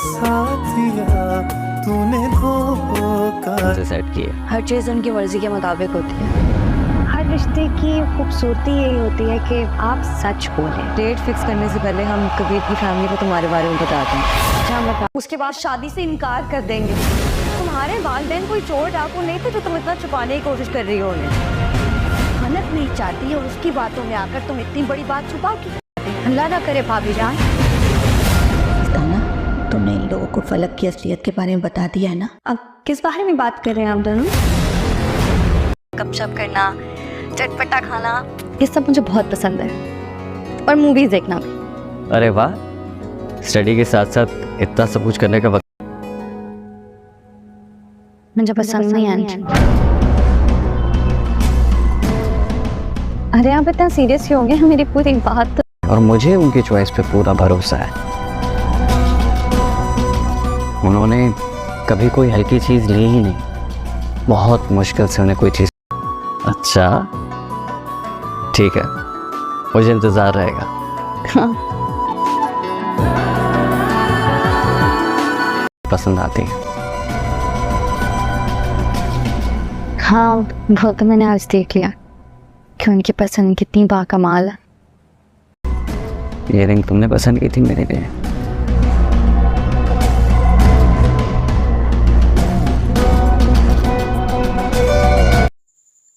साथिया तूने धोखा से सेट किए। हर चीज़ उनकी मर्जी के मुताबिक होती है। हर रिश्ते की खूबसूरती यही होती है कि आप सच बोलें। डेट फिक्स करने से पहले हम कबीर की फैमिली को तुम्हारे बारे में बताते हैं। अच्छा, हम बता, उसके बाद शादी से इनकार कर देंगे। तुम्हारे वालिदैन कोई चोर डाकू नहीं थे जो तुम इतना छुपाने की कोशिश कर रही हो उन्हें। हनत नहीं चाहती और उसकी बातों में आकर तुम इतनी बड़ी बात छुपाओगी। अल्लाह ना करे भाभी जान। तुमने इन लोगों को फलक की असलियत के बारे में बता दिया है ना? अब किस बारे में बात कर रहे हैं आप दोनों? गपशप करना, चटपटा खाना, ये सब मुझे बहुत पसंद है, और मूवीज देखना भी। अरे वाह, स्टडी के साथ साथ इतना सब कुछ करने का वक्त। मुझे पसंद नहीं है। अरे आप इतना सीरियस क्यों हो गए? मेरी पूरी बात। और मुझे उनकी चॉइस पे पूरा भरोसा है। उन्होंने कभी कोई हल्की चीज ली ही नहीं, बहुत मुश्किल से उन्हें कोई चीज। अच्छा ठीक है, मुझे इंतजार रहेगा। हाँ। पसंद आती है। हाँ, वो तो मैंने आज देख लिया कि उनकी पसंद कितनी बाकमाल है। ये रिंग तुमने पसंद की थी मेरे लिए।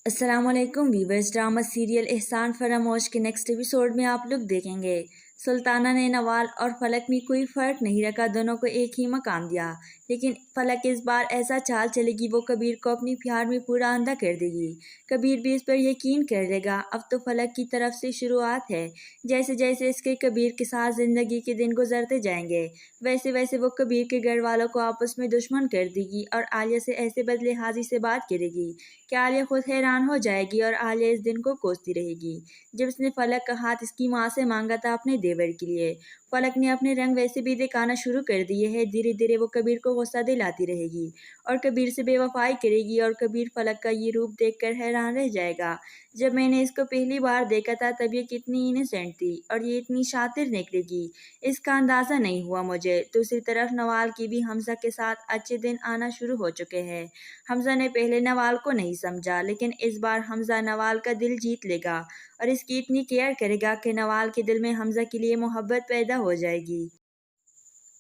अस्सलामुअलैकुम वीवर्स, ड्रामा सीरियल एहसान फरामोश के नेक्स्ट एपिसोड में आप लोग देखेंगे सुल्ताना ने नवाल और फलक में कोई फ़र्क नहीं रखा, दोनों को एक ही मकाम दिया। लेकिन फलक इस बार ऐसा चाल चलेगी वो कबीर को अपनी प्यार में पूरा अंधा कर देगी। कबीर भी इस पर यकीन कर लेगा। अब तो फलक की तरफ से शुरुआत है। जैसे जैसे इसके कबीर के साथ ज़िंदगी के दिन गुजरते जाएंगे वैसे वैसे वो कबीर के घर वालों को आपस में दुश्मन कर देगी और आलिया से ऐसे बदलेहाजी से बात करेगी कि आलिया खुद हैरान हो जाएगी और आलिया इस दिन को कोसती रहेगी जब उसने फलक का हाथ इसकी माँ से मांगा था अपने देवर के लिए। फलक ने अपने रंग वैसे भी दिखाना शुरू कर दिए है। धीरे धीरे वो कबीर को गुस्सा दिलाती रहेगी और कबीर से बेवफाई करेगी और कबीर फलक का ये रूप देखकर हैरान रह जाएगा। जब मैंने इसको पहली बार देखा था तब ये कितनी इनोसेंट थी और ये इतनी शातिर निकलेगी, इसका अंदाज़ा नहीं हुआ मुझे। दूसरी तरफ नवाल की भी हमजा के साथ अच्छे दिन आना शुरू हो चुके हैं। हमजा ने पहले नवाल को नहीं समझा, लेकिन इस बार हमजा नवाल का दिल जीत लेगा और इसकी इतनी केयर करेगा कि नवाल के दिल में हमजा के लिए मोहब्बत पैदा हो जाएगी।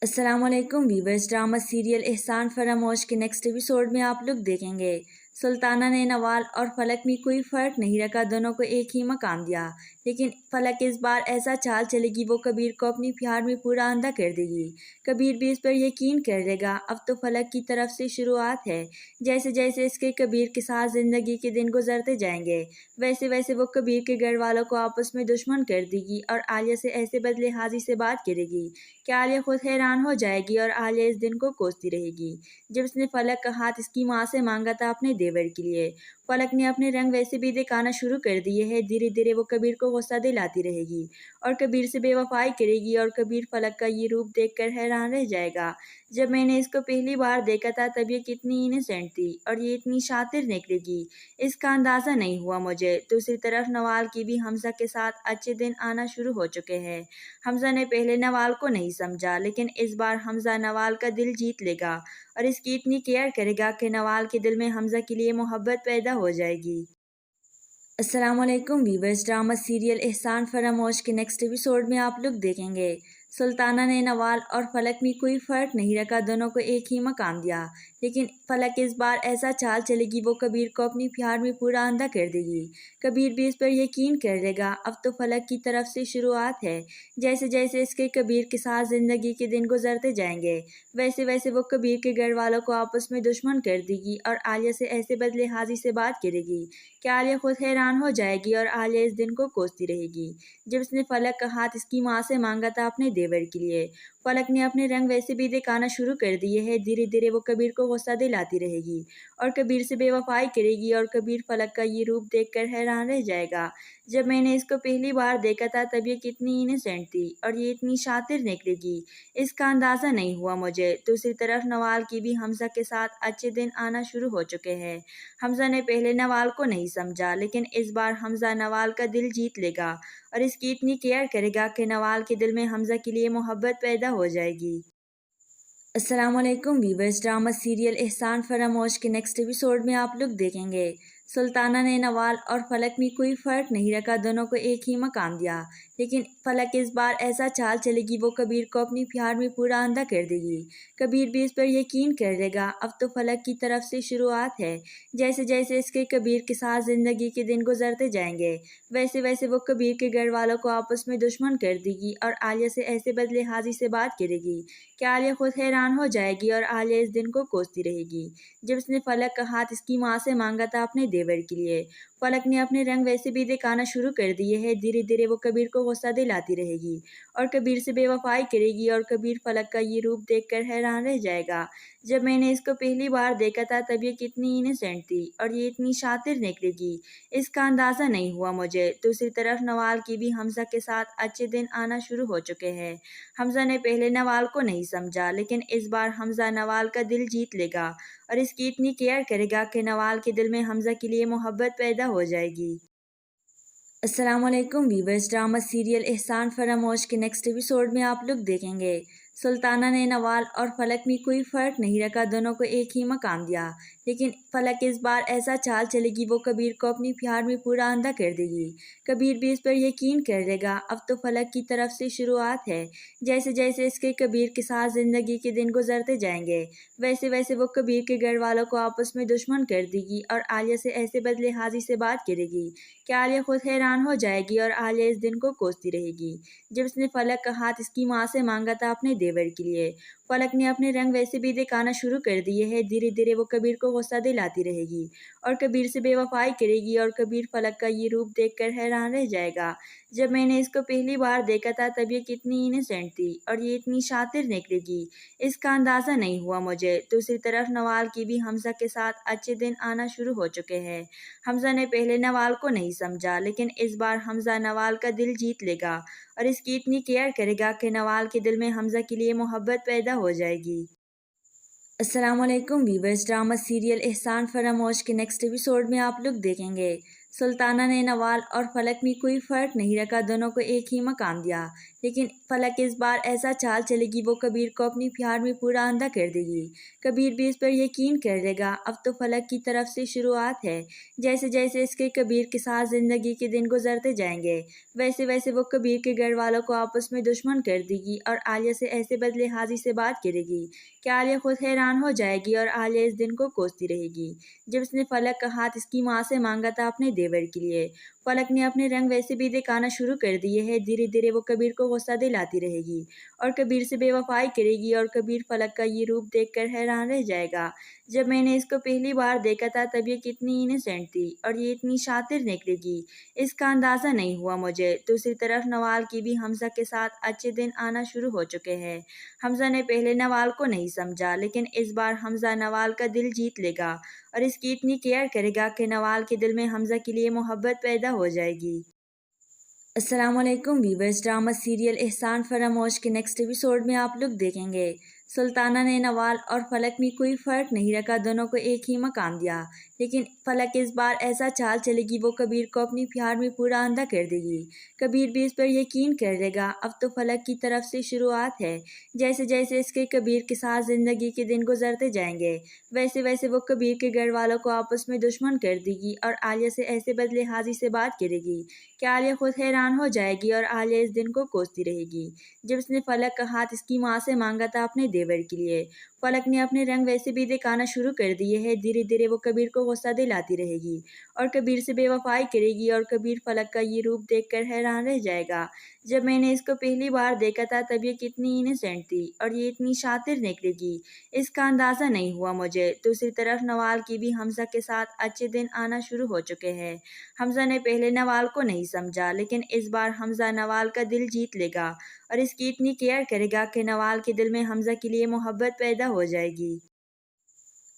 अस्सलामुअलैकुम वीवर्स, ड्रामा सीरियल एहसान फरामोश के नेक्स्ट एपिसोड में आप लोग देखेंगे सुल्ताना ने नवाल और फलक में कोई फ़र्क नहीं रखा, दोनों को एक ही मकाम दिया। लेकिन फलक इस बार ऐसा चाल चलेगी वो कबीर को अपनी प्यार में पूरा अंधा कर देगी। कबीर भी इस पर यकीन कर लेगा। अब तो फलक की तरफ से शुरुआत है। जैसे जैसे इसके कबीर के साथ ज़िंदगी के दिन गुजरते जाएंगे वैसे वैसे वो कबीर के घर वालों को आपस में दुश्मन कर देगी और आलिया से ऐसे बदलेहाजी से बात करेगी कि आलिया खुद हैरान हो जाएगी और आलिया इस दिन को कोसती रहेगी जब उसने फलक का हाथ इसकी माँ से मांगा था अपने देवर के लिए। फलक ने अपने रंग वैसे भी दिखाना शुरू कर दिए है। धीरे धीरे वो कबीर को गुस्सा दिलाती रहेगी और कबीर से बेवफाई करेगी और कबीर फलक का ये रूप देखकर हैरान रह जाएगा। जब मैंने इसको पहली बार देखा था तब ये कितनी इनोसेंट थी और ये इतनी शातिर निकलेगी, इसका अंदाज़ा नहीं हुआ मुझे। दूसरी तरफ नवाल की भी हमजा के साथ अच्छे दिन आना शुरू हो चुके हैं। हमजा ने पहले नवाल को नहीं समझा, लेकिन इस बार हमजा नवाल का दिल जीत लेगा और इसकी इतनी केयर करेगा कि नवाल के दिल में हमजा के लिए मोहब्बत पैदा हो जाएगी। अस्सलामुअलैकुम वीवर्स, ड्रामा सीरियल एहसान फरामोश के नेक्स्ट एपिसोड में आप लोग देखेंगे सुल्ताना ने नवाल और फलक में कोई फ़र्क नहीं रखा, दोनों को एक ही मकाम दिया। लेकिन फलक इस बार ऐसा चाल चलेगी वो कबीर को अपनी प्यार में पूरा अंधा कर देगी। कबीर भी इस पर यकीन कर लेगा। अब तो फलक की तरफ से शुरुआत है। जैसे जैसे इसके कबीर के साथ ज़िंदगी के दिन गुजरते जाएंगे वैसे वैसे वो कबीर के घर वालों को आपस में दुश्मन कर देगी और आलिया से ऐसे बदलेहाजी से बात करेगी कि आलिया खुद हैरान हो जाएगी और आलिया इस दिन को कोसती रहेगी जब उसने फलक का हाथ इसकी माँ से मांगा था अपने देवर के लिए। फलक ने अपने रंग वैसे भी दिखाना शुरू कर दिए है। धीरे धीरे वो कबीर को गुस्सा दिलाती रहेगी और कबीर से बेवफाई करेगी और कबीर फलक का ये रूप देखकर हैरान रह जाएगा। जब मैंने इसको पहली बार देखा था तब ये कितनी इनोसेंट थी और ये इतनी शातिर निकलेगी, इसका अंदाज़ा नहीं हुआ मुझे। दूसरी तरफ नवाल की भी हमजा के साथ अच्छे दिन आना शुरू हो चुके हैं। हमजा ने पहले नवाल को नहीं समझा, लेकिन इस बार हमजा नवाल का दिल जीत लेगा और इसकी इतनी केयर करेगा कि नवाल के दिल में हमजा के लिए मोहब्बत पैदा हो जाएगी। अस्सलाम वालेकुम वीवर्स, ड्रामा सीरियल एहसान फरामोश के नेक्स्ट एपिसोड में आप लोग देखेंगे सुल्ताना ने नवाल और फलक में कोई फ़र्क नहीं रखा, दोनों को एक ही मकाम दिया। लेकिन फलक इस बार ऐसा चाल चलेगी वो कबीर को अपनी प्यार में पूरा अंधा कर देगी। कबीर भी इस पर यकीन कर लेगा। अब तो फलक की तरफ से शुरुआत है। जैसे जैसे इसके कबीर के साथ ज़िंदगी के दिन गुजरते जाएंगे वैसे वैसे वो कबीर के घर वालों को आपस में दुश्मन कर देगी और आलिया से ऐसे बदलेहाजी से बात करेगी कि आलिया खुद हैरान हो जाएगी और आलिया इस दिन को कोसती रहेगी जब उसने फलक का हाथ इसकी माँ से मांगा था अपने देवर के लिए। फलक ने अपने रंग वैसे भी दिखाना शुरू कर दिए हैं। धीरे धीरे वो कबीर को गुस्सा दिलाती रहेगी और कबीर से बेवफाई करेगी और कबीर फलक का ये रूप देखकर हैरान रह जाएगा। जब मैंने इसको पहली बार देखा था तब ये कितनी इनोसेंट थी और ये इतनी शातिर निकलेगी, इसका अंदाज़ा नहीं हुआ मुझे। दूसरी तरफ नवाल की भी हमजा के साथ अच्छे दिन आना शुरू हो चुके हैं। हमजा ने पहले नवाल को नहीं समझा, लेकिन इस बार हमजा नवाल का दिल जीत लेगा और इसकी इतनी केयर करेगा कि नवाल के दिल में हमजा के लिए मोहब्बत पैदा हो जाएगी। अस्सलाम वालेकुम वीवर्स, ड्रामा सीरियल एहसान फरामोश के नेक्स्ट एपिसोड में आप लोग देखेंगे सुल्ताना ने नवाल और फलक में कोई फ़र्क नहीं रखा, दोनों को एक ही मकाम दिया। लेकिन फलक इस बार ऐसा चाल चलेगी वो कबीर को अपनी प्यार में पूरा अंधा कर देगी। कबीर भी इस पर यकीन कर लेगा। अब तो फलक की तरफ से शुरुआत है। जैसे जैसे इसके कबीर के साथ ज़िंदगी के दिन गुजरते जाएंगे वैसे वैसे वो कबीर के घर वालों को आपस में दुश्मन कर देगी और आलिया से ऐसे बदलेहाजी से बात करेगी कि आलिया खुद हैरान हो जाएगी और आलिया इस दिन को कोसती रहेगी जब उसने फलक का हाथ इसकी माँ से मांगा था अपने देवर के लिए। फलक ने अपने रंग वैसे भी दिखाना शुरू कर दिए हैं। धीरे धीरे वो कबीर को गुस्सा दिलाती रहेगी और कबीर से बेवफाई करेगी और कबीर फलक का ये रूप देखकर हैरान रह जाएगा। जब मैंने इसको पहली बार देखा था तब ये कितनी इनोसेंट थी और ये इतनी शातिर निकलेगी, इसका अंदाज़ा नहीं हुआ मुझे। दूसरी तरफ नवाल की भी हमजा के साथ अच्छे दिन आना शुरू हो चुके हैं। हमजा ने पहले नवाल को नहीं समझा, लेकिन इस बार हमजा नवाल का दिल जीत लेगा और इसकी इतनी केयर करेगा कि नवाल के दिल में हमजा के लिए मोहब्बत पैदा हो जाएगी। अस्सलाम वालेकुम वीवर्स, ड्रामा सीरियल एहसान फरामोश के नेक्स्ट एपिसोड में आप लोग देखेंगे सुल्ताना ने नवाल और फलक में कोई फ़र्क नहीं रखा, दोनों को एक ही मकाम दिया। लेकिन फलक इस बार ऐसा चाल चलेगी वो कबीर को अपनी प्यार में पूरा अंधा कर देगी। कबीर भी इस पर यकीन कर लेगा। अब तो फलक की तरफ से शुरुआत है। जैसे जैसे इसके कबीर के साथ ज़िंदगी के दिन गुजरते जाएंगे वैसे वैसे वो कबीर के घर वालों को आपस में दुश्मन कर देगी और आलिया से ऐसे बदलेहाजी से बात करेगी कि आलिया खुद हैरान हो जाएगी और आलिया इस दिन को कोसती रहेगी जब उसने फलक का हाथ इसकी माँ से मांगा था अपने देवर के लिए। फलक ने अपने रंग वैसे भी दिखाना शुरू कर दिए हैं। धीरे धीरे वो कबीर को गुस्सा दिलाती रहेगी और कबीर से बेवफाई करेगी और कबीर फलक का ये रूप देखकर हैरान रह जाएगा। जब मैंने इसको पहली बार देखा था तब ये कितनी इनोसेंट थी और ये इतनी शातिर निकलेगी, इसका अंदाज़ा नहीं हुआ मुझे। दूसरी तरफ नवाल की भी हमजा के साथ अच्छे दिन आना शुरू हो चुके हैं। हमजा ने पहले नवाल को नहीं समझा, लेकिन इस बार हमजा नवाल का दिल जीत लेगा और इसकी इतनी केयर करेगा कि नवाल के दिल में हमजा के लिए मोहब्बत पैदा हो जाएगी। अस्सलाम वालेकुम वीवर्स, ड्रामा सीरियल एहसान फरामोश के नेक्स्ट एपिसोड में आप लोग देखेंगे सुल्ताना ने नवाल और फलक में कोई फ़र्क नहीं रखा, दोनों को एक ही मकाम दिया। लेकिन फलक इस बार ऐसा चाल चलेगी वो कबीर को अपनी प्यार में पूरा अंधा कर देगी। कबीर भी इस पर यकीन कर लेगा। अब तो फलक की तरफ से शुरुआत है। जैसे जैसे इसके कबीर के साथ ज़िंदगी के दिन गुजरते जाएंगे वैसे वैसे वो कबीर के घर वालों को आपस में दुश्मन कर देगी और आलिया से ऐसे बदलेहाजी से बात करेगी कि आलिया खुद हैरान हो जाएगी और आलिया इस दिन को कोसती रहेगी जब उसने फलक का हाथ इसकी माँ से मांगा था अपने देवर के लिए। फलक ने अपने रंग वैसे भी दिखाना शुरू कर दिए हैं। धीरे धीरे वो कबीर को गुस्सा दिलाती रहेगी और कबीर से बेवफाई करेगी और कबीर फलक का ये रूप देखकर हैरान रह जाएगा। जब मैंने इसको पहली बार देखा था तब ये कितनी इनोसेंट थी और ये इतनी शातिर निकलेगी, इसका अंदाज़ा नहीं हुआ मुझे। दूसरी तरफ नवाल की भी हमजा के साथ अच्छे दिन आना शुरू हो चुके हैं। हमजा ने पहले नवाल को नहीं समझा, लेकिन इस बार हमजा नवाल का दिल जीत लेगा और इसकी इतनी केयर करेगा कि नवाल के दिल में हमजा के लिए मोहब्बत पैदा हो जाएगी।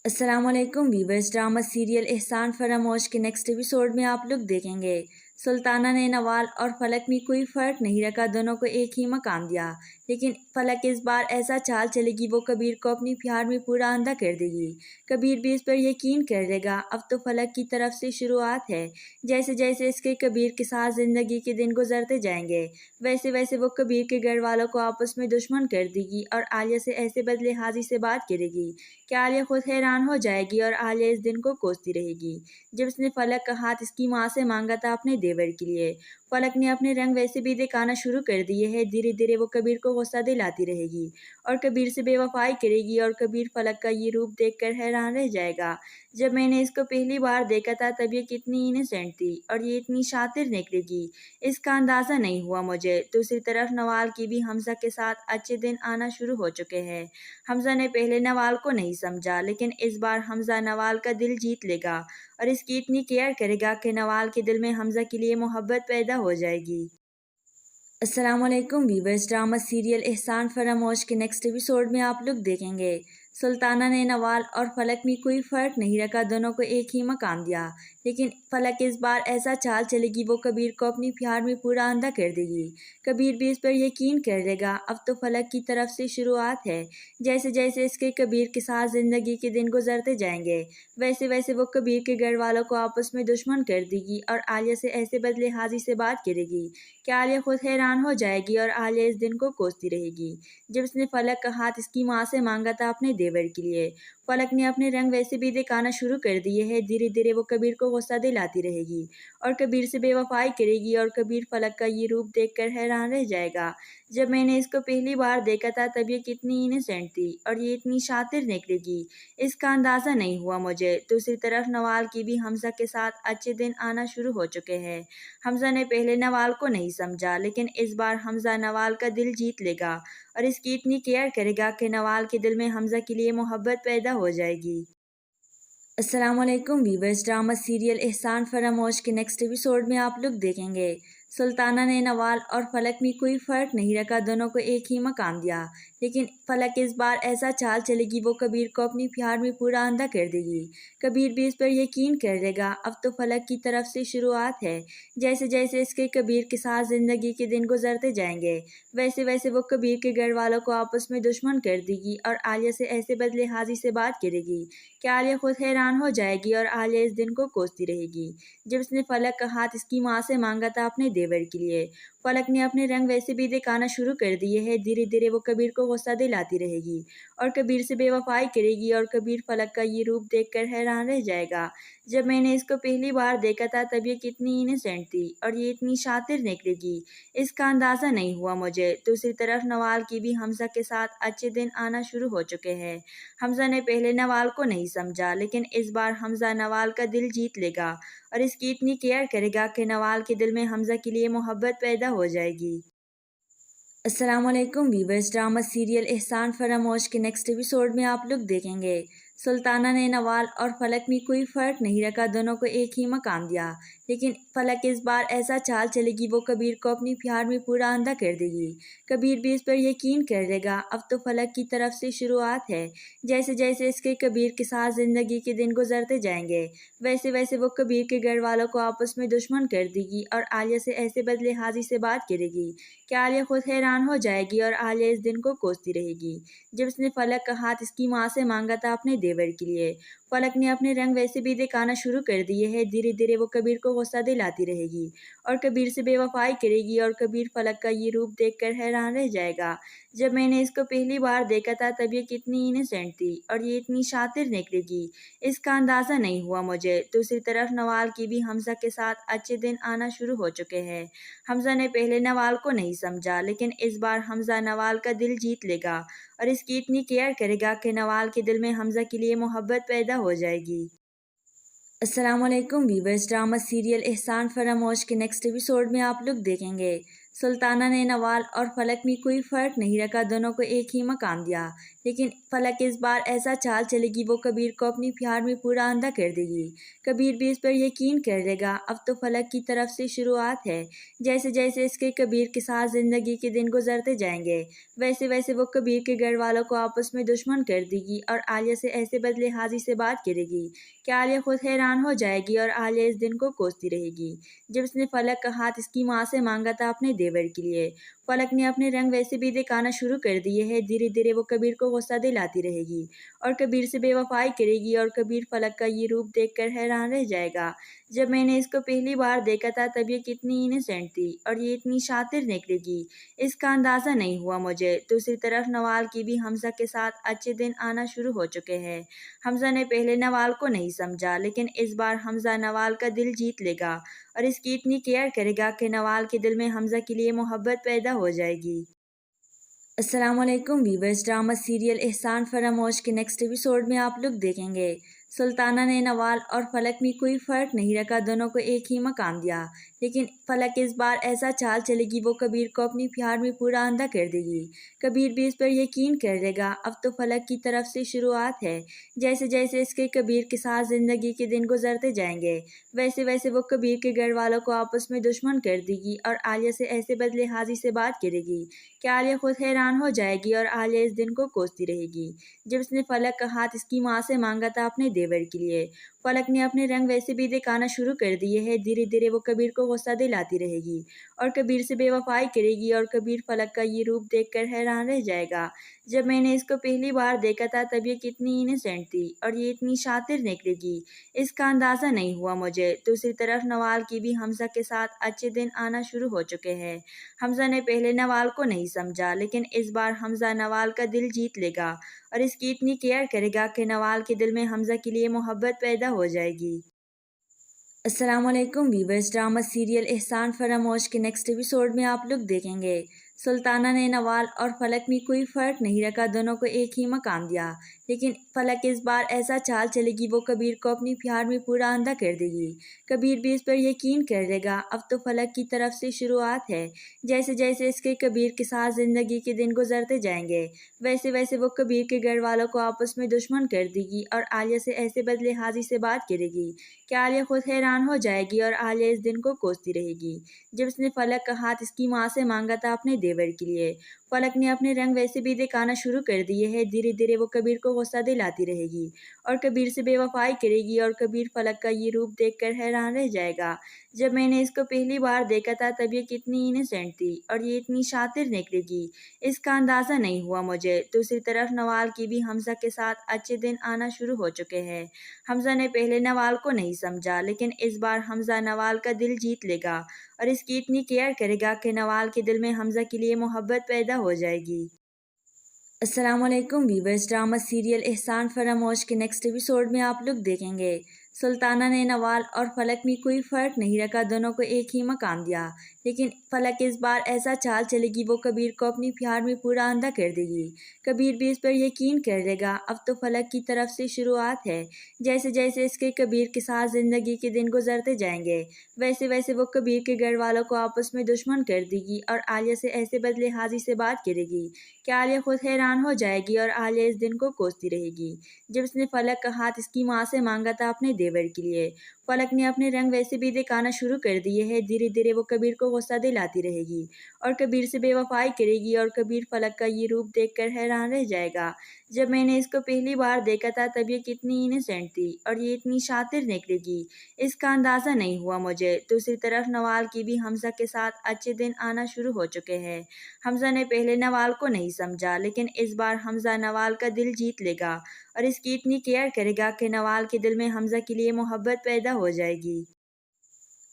अस्सलाम वालेकुम वीवर्स, ड्रामा सीरियल एहसान फरामोश के नेक्स्ट एपिसोड में आप लोग देखेंगे सुल्ताना ने नवाल और फलक में कोई फ़र्क नहीं रखा, दोनों को एक ही मकाम दिया। लेकिन फलक इस बार ऐसा चाल चलेगी वो कबीर को अपनी प्यार में पूरा अंधा कर देगी। कबीर भी इस पर यकीन कर लेगा। अब तो फलक की तरफ से शुरुआत है। जैसे जैसे इसके कबीर के साथ ज़िंदगी के दिन गुजरते जाएंगे वैसे वैसे वो कबीर के घर वालों को आपस में दुश्मन कर देगी और आलिया से ऐसे बदलिहाजी से बात करेगी कि आलिया खुद हैरान हो जाएगी और आलिया इस दिन को कोसती रहेगी जब उसने फलक का हाथ इसकी माँ से मांगा था अपने देवर के लिए। फलक ने अपने रंग वैसे भी दिखाना शुरू कर दिए हैं। धीरे धीरे वो कबीर को गुस्सा दिलाती रहेगी और कबीर से बेवफाई करेगी और कबीर फलक का ये रूप देखकर हैरान रह जाएगा। जब मैंने इसको पहली बार देखा था तब ये कितनी इनोसेंट थी और ये इतनी शातिर निकलेगी इसका अंदाज़ा नहीं हुआ मुझे। दूसरी तरफ नवाल की भी हमजा के साथ अच्छे दिन आना शुरू हो चुके हैं। हमजा ने पहले नवाल को नहीं समझा लेकिन इस बार हमजा नवाल का दिल जीत लेगा और इसकी इतनी केयर करेगा कि नवाल के दिल में हमजा के लिए मोहब्बत पैदा हो जाएगी। अस्सलाम वालेकुम वीवर्स, ड्रामा सीरियल एहसान फरामोश के नेक्स्ट एपिसोड में आप लोग देखेंगे सुल्ताना ने नवाल और फलक में कोई फ़र्क नहीं रखा, दोनों को एक ही मकाम दिया। लेकिन फलक इस बार ऐसा चाल चलेगी वो कबीर को अपनी प्यार में पूरा अंधा कर देगी। कबीर भी इस पर यकीन कर लेगा। अब तो फलक की तरफ से शुरुआत है। जैसे जैसे इसके कबीर के साथ ज़िंदगी के दिन गुजरते जाएंगे वैसे वैसे वो कबीर के घर वालों को आपस में दुश्मन कर देगी और आलिया से ऐसे बदलिहाजी से बात करेगी कि आलिया खुद हैरान हो जाएगी और आलिया इस दिन को कोसती रहेगी जब उसने फलक का हाथ इसकी माँ से मांगा था अपने देवर के लिए। फलक ने अपने रंग वैसे भी दिखाना शुरू कर दिए हैं। धीरे धीरे वो कबीर को गुस्सा दिलाती रहेगी और कबीर से बेवफाई करेगी और कबीर फलक का ये रूप देखकर हैरान रह जाएगा। जब मैंने इसको पहली बार देखा था तब ये कितनी इनोसेंट थी और ये इतनी शातिर निकलेगी इसका अंदाज़ा नहीं हुआ मुझे। दूसरी तरफ नवाल की भी हमजा के साथ अच्छे दिन आना शुरू हो चुके हैं। हमजा ने पहले नवाल को नहीं समझा लेकिन इस बार हमजा नवाल का दिल जीत लेगा और इसकी इतनी केयर करेगा कि नवाल के दिल में हमजा के लिए मोहब्बत पैदा हो जाएगी। अस्सलाम वालेकुम वीवर्स, ड्रामा सीरियल एहसान फरामोश के नेक्स्ट एपिसोड में आप लोग देखेंगे सुल्ताना ने नवाल और फलक में कोई फ़र्क नहीं रखा, दोनों को एक ही मकाम दिया। लेकिन फलक इस बार ऐसा चाल चलेगी वो कबीर को अपनी प्यार में पूरा अंधा कर देगी। कबीर भी इस पर यकीन कर लेगा। अब तो फलक की तरफ से शुरुआत है। जैसे जैसे इसके कबीर के साथ ज़िंदगी के दिन गुजरते जाएंगे वैसे वैसे वो कबीर के घर वालों को आपस में दुश्मन कर देगी और आलिया से ऐसे बदलिहाजी से बात करेगी कि आलिया खुद हैरान हो जाएगी और आलिया इस दिन को कोसती रहेगी जब उसने फलक का हाथ इसकी माँ से मांगा था अपने देवर के लिए। फलक ने अपने रंग वैसे भी दिखाना शुरू कर दिए हैं। धीरे धीरे वो कबीर को गुस्सा दिलाती रहेगी और कबीर से बेवफाई करेगी और कबीर फलक का ये रूप देखकर हैरान रह जाएगा। जब मैंने इसको पहली बार देखा था तब ये कितनी इनोसेंट थी और ये इतनी शातिर निकलेगी इसका अंदाज़ा नहीं हुआ मुझे। दूसरी तरफ नवाल की भी हमजा के साथ अच्छे दिन आना शुरू हो चुके हैं। हमजा ने पहले नवाल को नहीं समझा लेकिन इस बार हमजा नवाल का दिल जीत लेगा और इसकी इतनी केयर करेगा कि नवाल के दिल में हमजा के लिए मोहब्बत पैदा हो जाएगी। अस्सलाम वालेकुम वीवर्स, ड्रामा सीरियल एहसान फरामोश के नेक्स्ट एपिसोड में आप लोग देखेंगे सुल्ताना ने नवाल और फलक में कोई फ़र्क नहीं रखा, दोनों को एक ही मकाम दिया। लेकिन फलक इस बार ऐसा चाल चलेगी वो कबीर को अपनी प्यार में पूरा अंधा कर देगी। कबीर भी इस पर यकीन कर लेगा। अब तो फलक की तरफ से शुरुआत है। जैसे जैसे इसके कबीर के साथ ज़िंदगी के दिन गुजरते जाएंगे वैसे वैसे वो कबीर के घर वालों को आपस में दुश्मन कर देगी और आलिया से ऐसे बदलिहाजी से बात करेगी कि आलिया खुद हैरान हो जाएगी और आलिया इस दिन को कोसती रहेगी जब उसने फलक का हाथ इसकी माँ से मांगा था अपने देवर के लिए। फलक ने अपने रंग वैसे भी दिखाना शुरू कर दिए हैं। धीरे धीरे वो कबीर को गुस्सा दिलाती रहेगी और कबीर से बेवफाई करेगी और कबीर फलक का ये रूप देखकर हैरान रह जाएगा। जब मैंने इसको पहली बार देखा था तब ये कितनी इनोसेंट थी और ये इतनी शातिर निकलेगी इसका अंदाज़ा नहीं हुआ मुझे। दूसरी तरफ नवाल की भी हमजा के साथ अच्छे दिन आना शुरू हो चुके हैं। हमजा ने पहले नवाल को नहीं समझा लेकिन इस बार हमजा नवाल का दिल जीत लेगा और इसकी इतनी केयर करेगा कि नवाल के दिल में हमजा के लिए मोहब्बत पैदा हो जाएगी। अस्सलाम वालेकुम वीवर्स, ड्रामा सीरियल एहसान फरामोश के नेक्स्ट एपिसोड में आप लोग देखेंगे सुल्ताना ने नवाल और फलक में कोई फ़र्क नहीं रखा, दोनों को एक ही मकाम दिया। लेकिन फलक इस बार ऐसा चाल चलेगी वो कबीर को अपनी प्यार में पूरा अंधा कर देगी। कबीर भी इस पर यकीन कर लेगा। अब तो फलक की तरफ से शुरुआत है। जैसे जैसे इसके कबीर के साथ ज़िंदगी के दिन गुजरते जाएंगे वैसे वैसे वो कबीर के घर वालों को आपस में दुश्मन कर देगी और आलिया से ऐसे बदलिहाजी से बात करेगी कि आलिया खुद हैरान हो जाएगी और आलिया इस दिन को कोसती रहेगी जब उसने फलक का हाथ इसकी माँ से मांगा था अपने देवर के लिए। फलक ने अपने रंग वैसे भी दिखाना शुरू कर दिए हैं। धीरे धीरे वो कबीर को गुस्सा दिलाती रहेगी और कबीर से बेवफाई करेगी और कबीर फलक का ये रूप देखकर हैरान रह जाएगा। जब मैंने इसको पहली बार देखा था तब ये कितनी इनोसेंट थी और ये इतनी शातिर निकलेगी, इसका अंदाज़ा नहीं हुआ मुझे। दूसरी तरफ नवाल की भी हमजा के साथ अच्छे दिन आना शुरू हो चुके हैं। हमजा ने पहले नवाल को नहीं समझा, लेकिन इस बार हमजा नवाल का दिल जीत लेगा और इसकी इतनी केयर करेगा कि नवाल के दिल में हमजा के लिए मोहब्बत पैदा हो जाएगी। अस्सलाम वालेकुम वीवर्स, ड्रामा सीरियल एहसान फरामोश के नेक्स्ट एपिसोड में आप लोग देखेंगे सुल्ताना ने नवाल और फलक में कोई फ़र्क नहीं रखा, दोनों को एक ही मकाम दिया। लेकिन फलक इस बार ऐसा चाल चलेगी वो कबीर को अपनी प्यार में पूरा अंधा कर देगी। कबीर भी इस पर यकीन कर लेगा। अब तो फलक की तरफ से शुरुआत है। जैसे जैसे इसके कबीर के साथ ज़िंदगी के दिन गुजरते जाएंगे वैसे वैसे वो कबीर के घर वालों को आपस में दुश्मन कर देगी और आलिया से ऐसे बदलेहाजी से बात करेगी कि आलिया खुद हैरान हो जाएगी और आलिया इस दिन को कोसती रहेगी जब उसने फलक का हाथ इसकी माँ से मांगा था अपने देवर के लिए। फलक ने अपने रंग वैसे भी दिखाना शुरू कर दिए हैं। धीरे धीरे वो कबीर को गुस्सा दिलाती रहेगी और कबीर से बेवफाई करेगी और कबीर फलक का ये रूप देखकर हैरान रह जाएगा। जब मैंने इसको पहली बार देखा था तब ये कितनी इनोसेंट थी और ये इतनी शातिर निकलेगी, इसका अंदाज़ा नहीं हुआ मुझे। दूसरी तरफ नवाल की भी हमजा के साथ अच्छे दिन आना शुरू हो चुके हैं। हमजा ने पहले नवाल को नहीं समझा, लेकिन इस बार हमजा नवाल का दिल जीत लेगा और इसकी इतनी केयर करेगा कि नवाल के दिल में हमजा के लिए मोहब्बत पैदा हो जाएगी। अस्सलाम वालेकुम वीवर्स, ड्रामा सीरियल एहसान फरामोश के नेक्स्ट एपिसोड में आप लोग देखेंगे सुल्ताना ने नवाल और फलक में कोई फ़र्क नहीं रखा, दोनों को एक ही मकाम दिया। लेकिन फलक इस बार ऐसा चाल चलेगी वो कबीर को अपनी प्यार में पूरा अंधा कर देगी। कबीर भी इस पर यकीन कर लेगा। अब तो फलक की तरफ से शुरुआत है। जैसे जैसे इसके कबीर के साथ ज़िंदगी के दिन गुजरते जाएंगे वैसे वैसे वो कबीर के घर वालों को आपस में दुश्मन कर देगी और आलिया से ऐसे बदलेहाजी से बात करेगी कि आलिया खुद हैरान हो जाएगी और आलिया इस दिन को कोसती रहेगी जब उसने फलक का हाथ इसकी माँ से मांगा था अपने देवर के लिए। फलक ने अपने रंग वैसे भी दिखाना शुरू कर दिए हैं। धीरे धीरे वो कबीर को गुस्सा दिलाती रहेगी और कबीर से बेवफाई करेगी और कबीर फलक का ये रूप देखकर हैरान रह जाएगा। जब मैंने इसको पहली बार देखा था तब ये कितनी इनोसेंट थी और ये इतनी शातिर निकलेगी, इसका अंदाज़ा नहीं हुआ मुझे। दूसरी तरफ नवाल की भी हमजा के साथ अच्छे दिन आना शुरू हो चुके हैं। हमजा ने पहले नवाल को नहीं समझा, लेकिन इस बार हमजा नवाल का दिल जीत लेगा और इसकी इतनी केयर करेगा कि नवाल के दिल में हमजा के लिए मोहब्बत पैदा हो जाएगी। अस्सलाम वालेकुम वीवर्स, ड्रामा सीरियल एहसान फरामोश के नेक्स्ट एपिसोड में आप लोग देखेंगे सुल्ताना ने नवाल और फलक में कोई फ़र्क नहीं रखा, दोनों को एक ही मकाम दिया। लेकिन फलक इस बार ऐसा चाल चलेगी वो कबीर को अपनी प्यार में पूरा अंधा कर देगी। कबीर भी इस पर यकीन कर लेगा। अब तो फलक की तरफ से शुरुआत है। जैसे जैसे इसके कबीर के साथ ज़िंदगी के दिन गुजरते जाएंगे वैसे वैसे वो कबीर के घर वालों को आपस में दुश्मन कर देगी और आलिया से ऐसे बदलेहाजी से बात करेगी कि आलिया खुद हैरान हो जाएगी और आलिया इस दिन को कोसती रहेगी जब उसने फलक का हाथ इसकी माँ से मांगा था अपने देवर के लिए। फलक ने अपने रंग वैसे भी दिखाना शुरू कर दिए हैं। धीरे धीरे वो कबीर को गुस्सा दिलाती रहेगी और कबीर से बेवफाई करेगी और कबीर फलक का ये रूप देखकर हैरान रह जाएगा। जब मैंने इसको पहली बार देखा था तब ये कितनी इनोसेंट थी और ये इतनी शातिर निकलेगी, इसका अंदाज़ा नहीं हुआ मुझे। दूसरी तरफ नवाल की भी हमजा के साथ अच्छे दिन आना शुरू हो चुके हैं। हमजा ने पहले नवाल को नहीं समझा, लेकिन इस बार हमजा नवाल का दिल जीत लेगा और इसकी इतनी केयर करेगा कि नवाल के दिल में हमजा के लिए मोहब्बत पैदा हो जाएगी।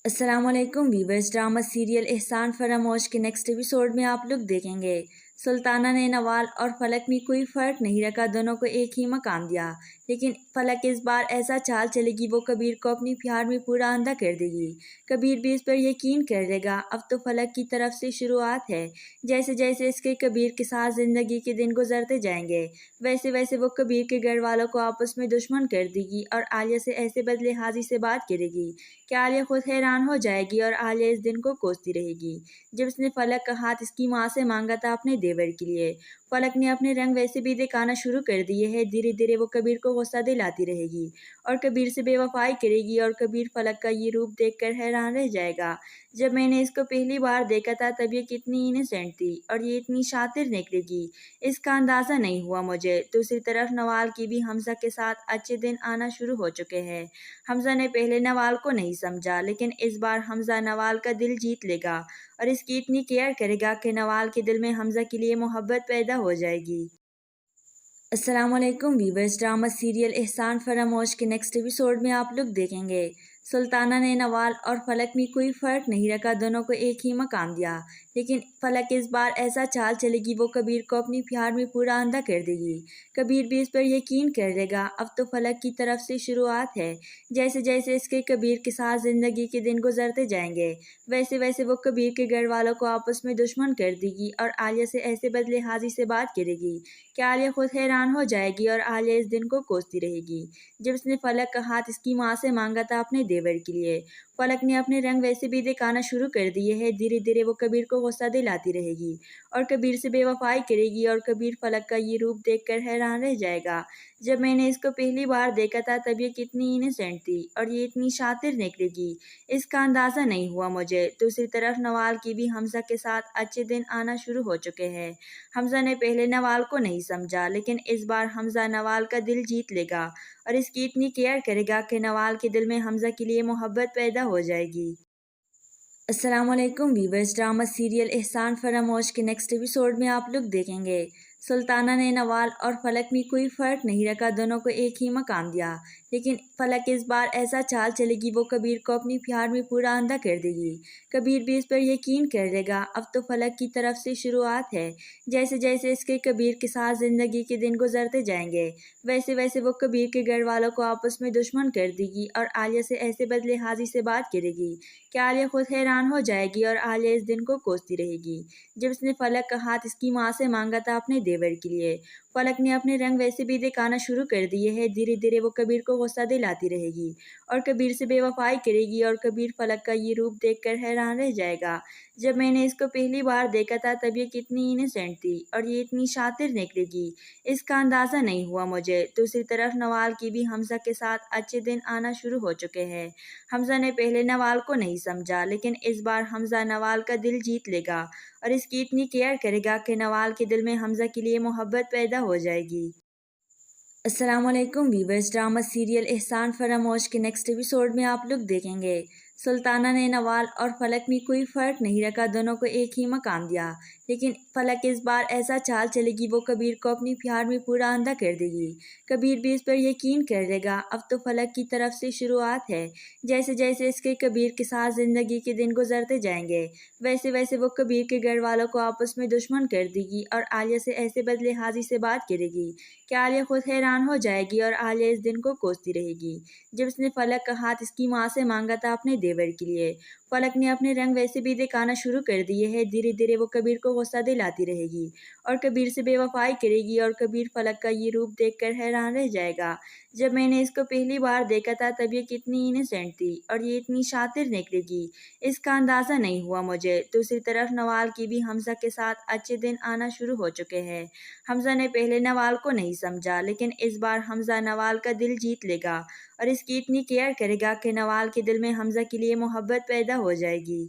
अस्सलाम वालेकुम वीवर्स, ड्रामा सीरियल एहसान फरामोश के नेक्स्ट एपिसोड में आप लोग देखेंगे सुल्ताना ने नवाल और फलक में कोई फ़र्क नहीं रखा, दोनों को एक ही मकाम दिया। लेकिन फलक इस बार ऐसा चाल चलेगी वो कबीर को अपनी प्यार में पूरा अंधा कर देगी। कबीर भी इस पर यकीन कर लेगा। अब तो फलक की तरफ से शुरुआत है। जैसे जैसे इसके कबीर के साथ ज़िंदगी के दिन गुजरते जाएंगे वैसे वैसे वो कबीर के घर वालों को आपस में दुश्मन कर देगी और आलिया से ऐसे बदलेहाजी से बात करेगी कि आलिया खुद हैरान हो जाएगी और आलिया इस दिन को कोसती रहेगी जब उसने फलक का हाथ इसकी माँ से मांगा था अपने देवर के लिए। फलक ने अपने रंग वैसे भी दिखाना शुरू कर दिए हैं। धीरे धीरे वो कबीर को गुस्सा दिलाती रहेगी और कबीर से बेवफाई करेगी और कबीर फलक का ये रूप देखकर हैरान रह जाएगा। जब मैंने इसको पहली बार देखा था तब ये कितनी इनोसेंट थी और ये इतनी शातिर निकलेगी, इसका अंदाज़ा नहीं हुआ मुझे। दूसरी तरफ नवाल की भी हमजा के साथ अच्छे दिन आना शुरू हो चुके हैं। हमजा ने पहले नवाल को नहीं समझा, लेकिन इस बार हमजा नवाल का दिल जीत लेगा और इसकी इतनी केयर करेगा कि नवाल के दिल में हमजा के लिए मोहब्बत पैदा हो जाएगी। अस्सलाम वालेकुम वीवर्स, ड्रामा सीरियल एहसान फरामोश के नेक्स्ट एपिसोड में आप लोग देखेंगे सुल्ताना ने नवाल और फलक में कोई फ़र्क नहीं रखा, दोनों को एक ही मकाम दिया। लेकिन फलक इस बार ऐसा चाल चलेगी वो कबीर को अपनी प्यार में पूरा अंधा कर देगी। कबीर भी इस पर यकीन कर लेगा। अब तो फलक की तरफ से शुरुआत है। जैसे जैसे इसके कबीर के साथ ज़िंदगी के दिन गुजरते जाएंगे वैसे वैसे वो कबीर के घर वालों को आपस में दुश्मन कर देगी और आलिया से ऐसे बदलेहाजी से बात करेगी कि आलिया खुद हैरान हो जाएगी और आलिया इस दिन को कोसती रहेगी जब उसने फलक का हाथ इसकी माँ से मांगा था अपने देवर के लिए। फलक ने अपने रंग वैसे भी दिखाना शुरू कर दिए हैं। धीरे धीरे वो कबीर को गुस्सा दिलाती रहेगी और कबीर से बेवफाई करेगी और कबीर फलक का ये रूप देखकर हैरान रह जाएगा। जब मैंने इसको पहली बार देखा था तब ये कितनी इनोसेंट थी और ये इतनी शातिर निकलेगी, इसका अंदाज़ा नहीं हुआ मुझे। दूसरी तरफ नवाल की भी हमजा के साथ अच्छे दिन आना शुरू हो चुके हैं। हमजा ने पहले नवाल को नहीं समझा, लेकिन इस बार हमजा नवाल का दिल जीत लेगा और इसकी इतनी केयर करेगा कि नवाल के दिल में हमजा के लिए मोहब्बत पैदा हो जाएगी। अस्सलाम वालेकुम वीवर्स, ड्रामा सीरियल एहसान फरामोश के नेक्स्ट एपिसोड में आप लोग देखेंगे सुल्ताना ने नवाल और फलक में कोई फ़र्क नहीं रखा, दोनों को एक ही मकाम दिया। लेकिन फलक इस बार ऐसा चाल चलेगी वो कबीर को अपनी प्यार में पूरा अंधा कर देगी। कबीर भी इस पर यकीन कर लेगा। अब तो फलक की तरफ से शुरुआत है। जैसे जैसे इसके कबीर के साथ ज़िंदगी के दिन गुजरते जाएंगे वैसे वैसे वो कबीर के घर वालों को आपस में दुश्मन कर देगी और आलिया से ऐसे बदलेहाजी से बात करेगी कि आलिया खुद हैरान हो जाएगी और आलिया इस दिन को कोसती रहेगी जब उसने फलक का हाथ इसकी माँ से मांगा था अपने देवर के लिए। फलक ने अपने रंग वैसे भी दिखाना शुरू कर दिए हैं। धीरे धीरे वो कबीर को गुस्सा दिलाती रहेगी और कबीर से बेवफाई करेगी और कबीर फलक का ये रूप देखकर हैरान रह जाएगा। जब मैंने इसको पहली बार देखा था तब ये कितनी इनोसेंट थी और ये इतनी शातिर निकलेगी, इसका अंदाज़ा नहीं हुआ मुझे। दूसरी तरफ नवाल की भी हमजा के साथ अच्छे दिन आना शुरू हो चुके हैं। हमजा ने पहले नवाल को नहीं समझा, लेकिन इस बार हमजा नवाल का दिल जीत लेगा और इसकी इतनी केयर करेगा कि नवाल के दिल में हमजा के लिए मोहब्बत पैदा हो जाएगी। अस्सलाम वालेकुम वीवर्स, ड्रामा सीरियल एहसान फरामोश के नेक्स्ट एपिसोड में आप लोग देखेंगे सुल्ताना ने नवाल और फलक में कोई फ़र्क नहीं रखा, दोनों को एक ही मकाम दिया। लेकिन फलक इस बार ऐसा चाल चलेगी वो कबीर को अपनी प्यार में पूरा अंधा कर देगी। कबीर भी इस पर यकीन कर लेगा। अब तो फलक की तरफ से शुरुआत है। जैसे जैसे इसके कबीर के साथ ज़िंदगी के दिन गुजरते जाएंगे वैसे वैसे वो कबीर के घर वालों को आपस में दुश्मन कर देगी और आलिया से ऐसे बदलेहाजी से बात करेगी कि आलिया खुद हैरान हो जाएगी और आलिया इस दिन को कोसती रहेगी जब उसने फलक का हाथ इसकी माँ से मांगा था अपने देवर के लिए। फलक ने अपने रंग वैसे भी दिखाना शुरू कर दिए हैं। धीरे धीरे वो कबीर को गुस्सा दिलाती रहेगी और कबीर से बेवफाई करेगी और कबीर फलक का ये रूप देखकर हैरान रह जाएगा। जब मैंने इसको पहली बार देखा था तब ये कितनी इनोसेंट थी और ये इतनी शातिर निकलेगी, इसका अंदाज़ा नहीं हुआ मुझे। दूसरी तरफ नवाल की भी हमजा के साथ अच्छे दिन आना शुरू हो चुके हैं। हमजा ने पहले नवाल को नहीं समझा, लेकिन इस बार हमजा नवाल का दिल जीत लेगा और इसकी इतनी केयर करेगा कि नवाल के दिल में हमजा के लिए मोहब्बत पैदा हो जाएगी।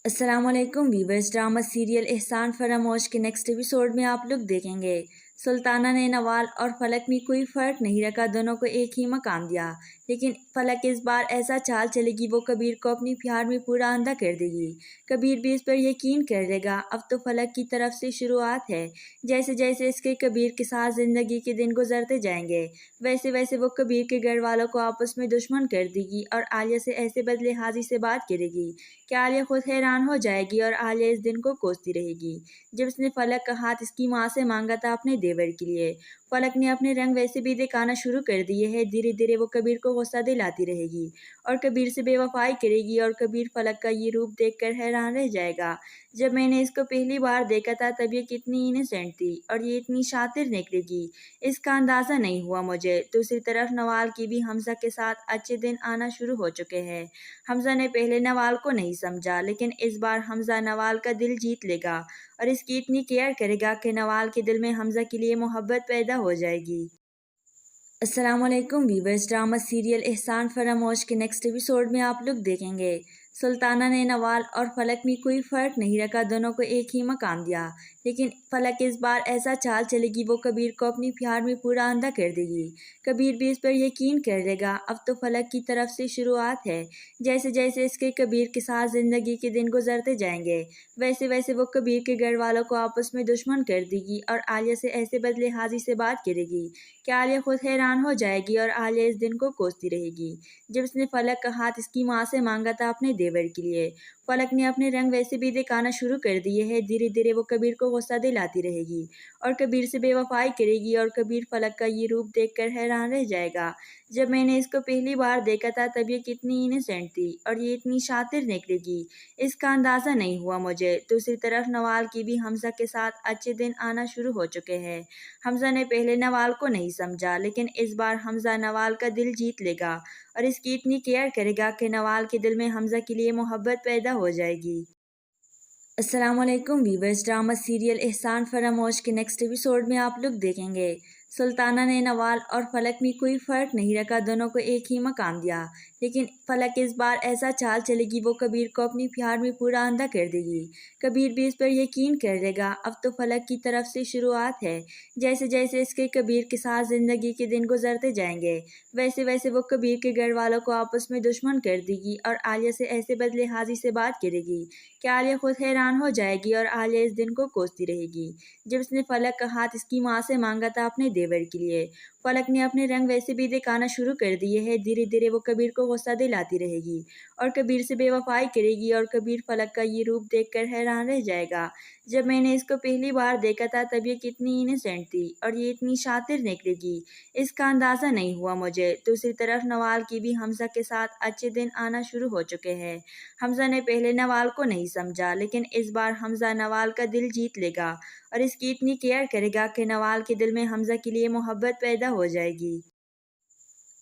अस्सलाम वालेकुम वीवर्स, ड्रामा सीरियल एहसान फरामोश के नेक्स्ट एपिसोड में आप लोग देखेंगे सुल्ताना ने नवाल और फलक में कोई फ़र्क नहीं रखा, दोनों को एक ही मकाम दिया। लेकिन फलक इस बार ऐसा चाल चलेगी वो कबीर को अपनी प्यार में पूरा अंधा कर देगी। कबीर भी इस पर यकीन कर लेगा। अब तो फलक की तरफ से शुरुआत है। जैसे जैसे इसके कबीर के साथ ज़िंदगी के दिन गुजरते जाएंगे वैसे वैसे वो कबीर के घर वालों को आपस में दुश्मन कर देगी और आलिया से ऐसे बदलेहाजी से बात करेगी कि आलिया खुद हैरान हो जाएगी और आलिया इस दिन को कोसती रहेगी जब उसने फलक का हाथ इसकी माँ से मांगा था अपने देवर के लिए। फलक ने अपने रंग वैसे भी दिखाना शुरू कर दिए हैं। धीरे धीरे वो कबीर को غصہ دلاتی رہے گی اور کبیر سے بے وفائی کرے گی، اور کبیر فلک کا یہ روپ دیکھ کر حیران رہ جائے گا۔ جب میں نے اس کو پہلی بار دیکھا تھا تب یہ کتنی انسینٹ تھی اور یہ اتنی شاطر نکلے گی، اس کا اندازہ نہیں ہوا مجھے۔ دوسری طرف نوال کی بھی حمزہ کے ساتھ اچھے دن آنا شروع ہو چکے ہیں۔ حمزہ نے پہلے نوال کو نہیں سمجھا، لیکن اس بار حمزہ نوال کا دل جیت لے گا اور اس کی اتنی کیئر کرے گا کہ نوال کے دل میں حمزہ کے لیے محبت پیدا ہو جائے گی۔ السلام علیکم ویورز، ڈرامہ سیریل احسان فراموش کے نیکسٹ ایپیسوڈ میں آپ لوگ دیکھیں گے سلطانہ نے نوال اور فلک میں کوئی فرق نہیں رکھا، دونوں کو ایک ہی مقام دیا، لیکن فلک اس بار ایسا چال چلے گی وہ کبیر کو اپنی پیار میں پورا اندھا کر دے گی۔ کبیر بھی اس پر یقین کر لے گا، اب تو فلک کی طرف سے شروعات ہے۔ جیسے جیسے اس کے کبیر کے ساتھ زندگی کے دن گزرتے جائیں گے، ویسے ویسے وہ کبیر کے گھر والوں کو آپس میں دشمن کر دے گی اور عالیہ سے ایسے بد لحاظی سے بات کرے گی کہ عالیہ خود حیران ہو جائے گی اور عالیہ اس دن کو کوستی رہے گی جب اس نے فلک کا ہاتھ اس کی ماں سے مانگا تھا اپنے دیور کے لیے۔ فلک نے اپنے رنگ ویسے بھی دکھانا شروع کر دیے ہیں، دھیرے دھیرے وہ کبیر کو غصہ دلاتی رہے گی اور کبیر سے بے وفائی کرے گی، اور کبیر فلک کا یہ روپ دیکھ کر حیران رہ جائے گا۔ جب میں نے اس کو پہلی بار دیکھا تھا تب یہ کتنی انسینٹ تھی اور یہ اتنی شاطر نکلے گی، اس کا اندازہ نہیں ہوا مجھے۔ دوسری طرف نوال کی بھی حمزہ کے ساتھ اچھے دن آنا شروع ہو چکے ہیں۔ حمزہ نے پہلے نوال کو نہیں سمجھا، لیکن اس بار حمزہ نوال کا دل جیت لے گا اور اس کی اتنی کیئر کرے گا کہ نوال کے دل میں حمزہ کے لیے محبت پیدا ہو جائے گی۔ السلام علیکم ویورز، ڈرامہ سیریل احسان فراموش کے نیکسٹ ایپیسوڈ میں آپ لوگ دیکھیں گے سلطانہ نے نوال اور فلک میں کوئی فرق نہیں رکھا، دونوں کو ایک ہی مقام دیا، لیکن فلک اس بار ایسا چال چلے گی وہ کبیر کو اپنی پیار میں پورا اندھا کر دے گی۔ کبیر بھی اس پر یقین کر لے گا، اب تو فلک کی طرف سے شروعات ہے۔ جیسے جیسے اس کے کبیر کے ساتھ زندگی کے دن گزرتے جائیں گے، ویسے ویسے وہ کبیر کے گھر والوں کو آپس میں دشمن کر دے گی اور عالیہ سے ایسے بد لحاظی سے بات کرے گی کہ عالیہ خود حیران ہو جائے گی اور عالیہ اس دن کو کوستی رہے گی جب اس نے فلک کا ہاتھ اس کی ماں سے مانگا تھا اپنے دیور کے لیے۔ فلک نے اپنے رنگ ویسے بھی دکھانا شروع کر دیے ہیں، دھیرے دھیرے وہ کبیر کو غصہ دلاتی رہے گی اور کبیر سے بے وفائی کرے گی، اور کبیر فلک کا یہ روپ دیکھ کر حیران رہ جائے گا۔ جب میں نے اس کو پہلی بار دیکھا تھا تب یہ کتنی انسینٹ تھی اور یہ اتنی شاطر نکلے گی، اس کا اندازہ نہیں ہوا مجھے۔ دوسری طرف نوال کی بھی حمزہ کے ساتھ اچھے دن آنا شروع ہو چکے ہیں۔ حمزہ نے پہلے نوال کو نہیں سمجھا، لیکن اس بار حمزہ نوال کا دل جیت لے گا اور اس کی اتنی کیئر کرے گا کہ نوال کے دل میں حمزہ کے لیے محبت پیدا ہو جائے گی۔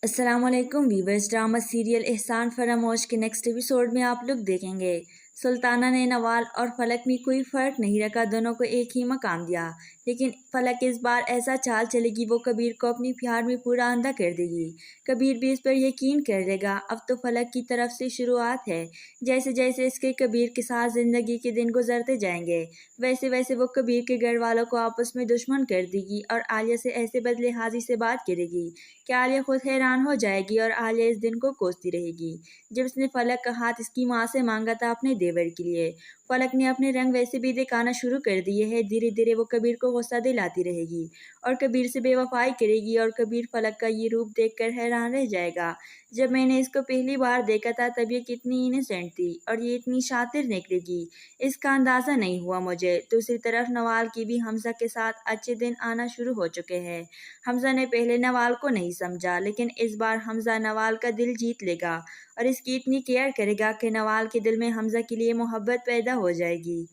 السلام علیکم ویورز، ڈرامہ سیریل احسان فراموش کے نیکسٹ ایپیسوڈ میں آپ لوگ دیکھیں گے سلطانہ نے نوال اور فلک میں کوئی فرق نہیں رکھا، دونوں کو ایک ہی مقام دیا، لیکن فلک اس بار ایسا چال چلے گی وہ کبیر کو اپنی پیار میں پورا اندھا کر دے گی۔ کبیر بھی اس پر یقین کر لے گا، اب تو فلک کی طرف سے شروعات ہے۔ جیسے جیسے اس کے کبیر کے ساتھ زندگی کے دن گزرتے جائیں گے، ویسے ویسے وہ کبیر کے گھر والوں کو آپس میں دشمن کر دے گی اور عالیہ سے ایسے بد لحاظی سے بات کرے گی کہ عالیہ خود حیران ہو جائے گی اور عالیہ اس دن کو کوستی رہے گی جب اس نے فلک کا ہاتھ اس کی ماں سے مانگا تھا اپنے دیور کے لیے۔ فلک نے اپنے رنگ ویسے بھی دکھانا شروع کر دیے ہیں، دھیرے دھیرے وہ کبیر کو غصہ دلاتی رہے گی اور کبیر سے بے وفائی کرے گی، اور کبیر فلک کا یہ روپ دیکھ کر حیران رہ جائے گا۔ جب میں نے اس کو پہلی بار دیکھا تھا تب یہ کتنی انسینٹ تھی اور یہ اتنی شاطر نکلے گی، اس کا اندازہ نہیں ہوا مجھے۔ دوسری طرف نوال کی بھی حمزہ کے ساتھ اچھے دن آنا شروع ہو چکے ہیں۔ حمزہ نے پہلے نوال کو نہیں سمجھا، لیکن اس بار حمزہ نوال کا دل جیت لے گا اور اس کی اتنی کیئر کرے گا کہ نوال کے دل میں حمزہ کے لیے محبت پیدا ہو جائے گی۔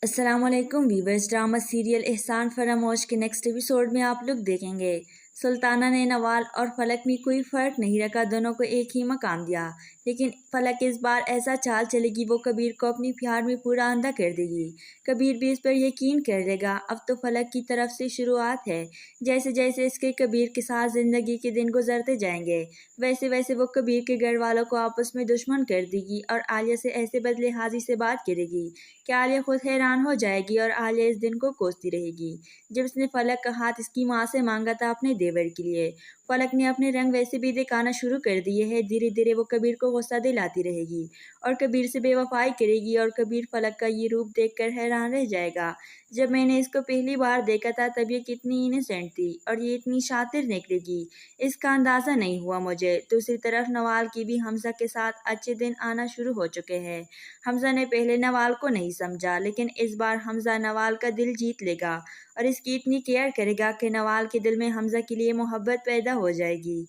السلام علیکم ویورز، ڈرامہ سیریل احسان فراموش کے نیکسٹ ایپیسوڈ میں آپ لوگ دیکھیں گے سلطانہ نے نوال اور فلک میں کوئی فرق نہیں رکھا، دونوں کو ایک ہی مقام دیا، لیکن فلک اس بار ایسا چال چلے گی وہ کبیر کو اپنی پیار میں پورا اندھا کر دے گی۔ کبیر بھی اس پر یقین کر لے گا، اب تو فلک کی طرف سے شروعات ہے۔ جیسے جیسے اس کے کبیر کے ساتھ زندگی کے دن گزرتے جائیں گے، ویسے ویسے وہ کبیر کے گھر والوں کو آپس میں دشمن کر دے گی اور عالیہ سے ایسے بد لحاظی سے بات کرے گی کہ عالیہ خود حیران ہو جائے گی اور عالیہ اس دن کو کوستی رہے گی جب اس نے فلک کا ہاتھ اس کی ماں سے مانگا تھا اپنے دیور کے لیے۔ فلک نے اپنے رنگ ویسے بھی دکھانا شروع کر دیے ہیں، دھیرے دھیرے وہ کبیر کو غصہ دلاتی رہے گی اور کبیر سے بے وفائی کرے گی، اور کبیر فلک کا یہ روپ دیکھ کر حیران رہ جائے گا۔ جب میں نے اس کو پہلی بار دیکھا تھا تب یہ کتنی انسینٹ تھی اور یہ اتنی شاطر نکلے گی، اس کا اندازہ نہیں ہوا مجھے۔ دوسری طرف نوال کی بھی حمزہ کے ساتھ اچھے دن آنا شروع ہو چکے ہیں۔ حمزہ نے پہلے نوال کو نہیں سمجھا، لیکن اس بار حمزہ نوال کا دل جیت لے گا اور اس کی اتنی کیئر کرے گا کہ نوال کے دل میں حمزہ کے لیے محبت پیدا ہو جائے گی۔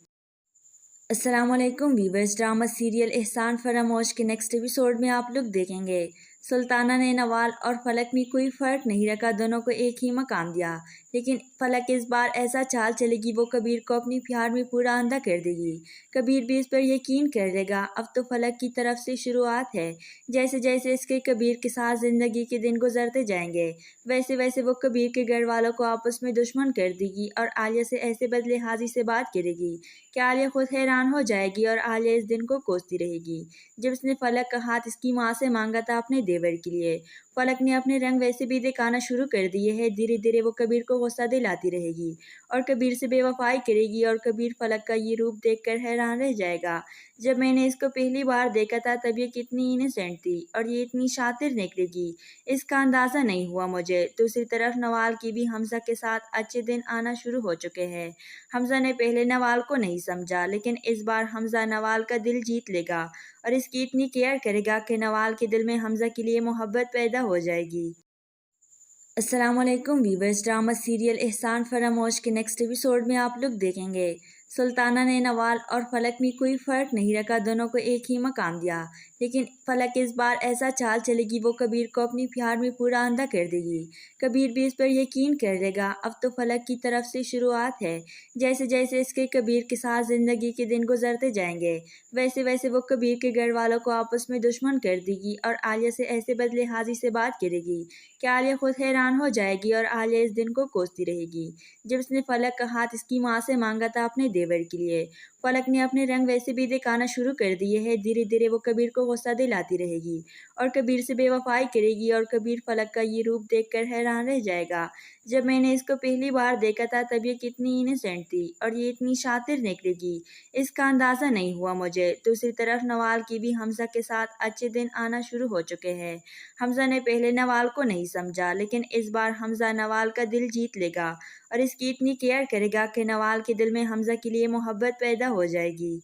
अस्सलाम वालेकुम वीवर्स, ड्रामा सीरियल एहसान फरामोश के नेक्स्ट एपिसोड में आप लोग देखेंगे सुल्ताना ने नवाल और फलक में कोई फ़र्क नहीं रखा, दोनों को एक ही मकाम दिया। लेकिन फलक इस बार ऐसा चाल चलेगी वो कबीर को अपनी प्यार में पूरा अंधा कर देगी। कबीर भी इस पर यकीन कर लेगा। अब तो फलक की तरफ से शुरुआत है। जैसे जैसे इसके कबीर के साथ ज़िंदगी के दिन गुजरते जाएंगे वैसे वैसे वो कबीर के घर वालों को आपस में दुश्मन कर देगी और आलिया से ऐसे बदलेहाजी से बात करेगी कि आलिया खुद हैरान हो जाएगी और आलिया इस दिन को कोसती रहेगी जब उसने फलक का हाथ इसकी माँ से मांगा था अपने देवर के लिए। फलक ने अपने रंग वैसे भी दिखाना शुरू कर दिए है। धीरे धीरे वो कबीर को गुस्सा दिलाती रहेगी और कबीर से बेवफाई करेगी और कबीर फलक का ये रूप देखकर हैरान रह जाएगा। जब मैंने इसको पहली बार देखा था तब ये कितनी इनोसेंट थी और ये इतनी शातिर निकलेगी इसका अंदाज़ा नहीं हुआ मुझे। दूसरी तरफ नवाल की भी हमजा के साथ अच्छे दिन आना शुरू हो चुके हैं। हमजा ने पहले नवाल को नहीं समझा लेकिन इस बार हमजा नवाल का दिल जीत लेगा और इसकी इतनी केयर करेगा कि नवाल के दिल में हमजा के लिए मोहब्बत पैदा हो जाएगी। अस्सलाम वालेकुम वीवर्स, ड्रामा सीरियल एहसान फरामोश के नेक्स्ट एपिसोड में आप लोग देखेंगे सुल्ताना ने नवाल और फलक में कोई फ़र्क नहीं रखा, दोनों को एक ही मकाम दिया। लेकिन फलक इस बार ऐसा चाल चलेगी वो कबीर को अपनी प्यार में पूरा अंधा कर देगी। कबीर भी इस पर यकीन कर लेगा। अब तो फलक की तरफ से शुरुआत है। जैसे जैसे इसके कबीर के साथ ज़िंदगी के दिन गुजरते जाएंगे वैसे वैसे वो कबीर के घर वालों को आपस में दुश्मन कर देगी और आलिया से ऐसे बदलेहाजी से बात करेगी कि आलिया खुद हैरान हो जाएगी और आलिया इस दिन को कोसती रहेगी जब उसने फलक का हाथ इसकी माँ से मांगा था अपने देवर के लिए। फलक ने अपने रंग वैसे भी दिखाना शुरू कर दिए है। धीरे धीरे वो कबीर को गुस्सा दिलाती रहेगी और कबीर से बेवफाई करेगी और कबीर फलक का ये रूप देखकर हैरान रह जाएगा। जब मैंने इसको पहली बार देखा था तब ये कितनी इनोसेंट थी और ये इतनी शातिर निकलेगी इसका अंदाज़ा नहीं हुआ मुझे। दूसरी तरफ नवाल की भी हमजा के साथ अच्छे दिन आना शुरू हो चुके हैं। हमजा ने पहले नवाल को नहीं समझा लेकिन इस बार हमजा नवाल का दिल जीत लेगा और इसकी इतनी केयर करेगा कि नवाल के दिल में हमजा के लिए मोहब्बत पैदा हो जाएगी।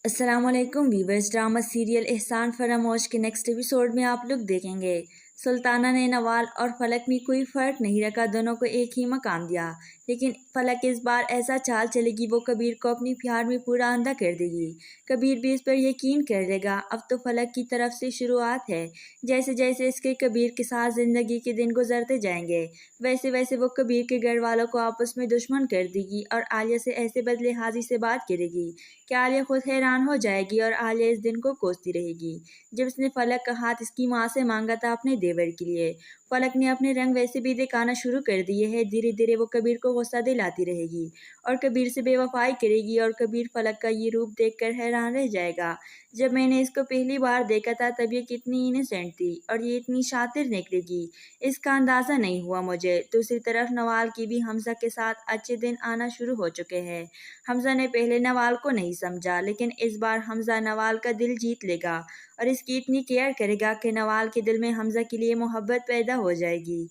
अस्सलाम वालेकुम वीवर्स, ड्रामा सीरियल एहसान फरामोश के नेक्स्ट एपिसोड में आप लोग देखेंगे सुल्ताना ने नवाल और फलक में कोई फ़र्क नहीं रखा, दोनों को एक ही मकाम दिया। लेकिन फलक इस बार ऐसा चाल चलेगी वो कबीर को अपनी प्यार में पूरा अंधा कर देगी। कबीर भी इस पर यकीन कर लेगा। अब तो फलक की तरफ से शुरुआत है। जैसे जैसे इसके कबीर के साथ ज़िंदगी के दिन गुजरते जाएंगे वैसे वैसे वो कबीर के घर वालों को आपस में दुश्मन कर देगी और आलिया से ऐसे बदलेहाजी से बात करेगी कि आलिया खुद हैरान हो जाएगी और आलिया इस दिन को कोसती रहेगी जब उसने फलक का हाथ इसकी माँ से मांगा था अपने देवर के लिए। फलक ने अपने रंग वैसे भी दिखाना शुरू कर दिए है। धीरे धीरे वो कबीर को गुस्सा दिलाती रहेगी और कबीर से बेवफाई करेगी और कबीर फलक का ये रूप देखकर हैरान रह जाएगा। जब मैंने इसको पहली बार देखा था तब ये कितनी इनोसेंट थी और ये इतनी शातिर निकलेगी इसका अंदाज़ा नहीं हुआ मुझे। दूसरी तरफ नवाल की भी हमजा के साथ अच्छे दिन आना शुरू हो चुके हैं। हमजा ने पहले नवाल को नहीं समझा लेकिन इस बार हमजा नवाल का दिल जीत लेगा और इसकी इतनी केयर करेगा कि नवाल के दिल में हमजा के लिए मोहब्बत पैदा हो जाएगी।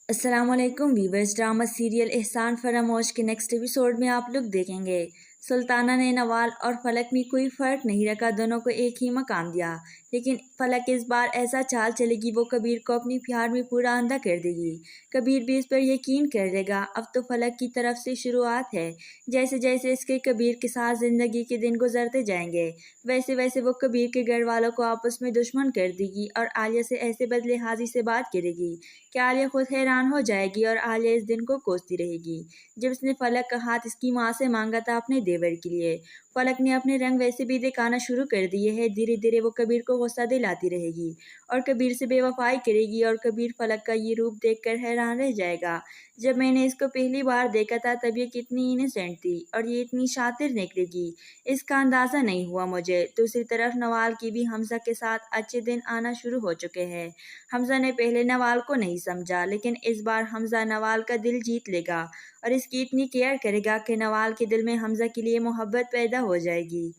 अस्सलाम वालेकुम वीवर्स, ड्रामा सीरियल एहसान फरामोश के नेक्स्ट एपिसोड में आप लोग देखेंगे सुल्ताना ने नवाल और फलक में कोई फ़र्क नहीं रखा, दोनों को एक ही मकाम दिया। लेकिन फलक इस बार ऐसा चाल चलेगी वो कबीर को अपनी प्यार में पूरा अंधा कर देगी। कबीर भी इस पर यकीन कर लेगा। अब तो फलक की तरफ से शुरुआत है। जैसे जैसे इसके कबीर के साथ ज़िंदगी के दिन गुजरते जाएंगे वैसे वैसे वो कबीर के घर वालों को आपस में दुश्मन कर देगी और आलिया से ऐसे बदलेहाजी से बात करेगी कि आलिया खुद हैरान हो जाएगी और आलिया इस दिन को कोसती रहेगी जब उसने फलक का हाथ इसकी माँ से मांगा था अपने देवर के लिए। फलक ने अपने रंग वैसे भी दिखाना शुरू कर दिए है। धीरे धीरे वो कबीर को गुस्सा दिलाती रहेगी और कबीर से बेवफाई करेगी और कबीर फलक का ये रूप देखकर हैरान रह जाएगा। जब मैंने इसको पहली बार देखा था तब ये कितनी इनोसेंट थी और ये इतनी शातिर निकलेगी इसका अंदाज़ा नहीं हुआ मुझे। दूसरी तरफ नवाल की भी हमजा के साथ अच्छे दिन आना शुरू हो चुके हैं। हमजा ने पहले नवाल को नहीं समझा लेकिन इस बार हमजा नवाल का दिल जीत लेगा और इसकी इतनी केयर करेगा कि नवाल के दिल में हमजा के लिए मोहब्बत पैदा हो जाएगी।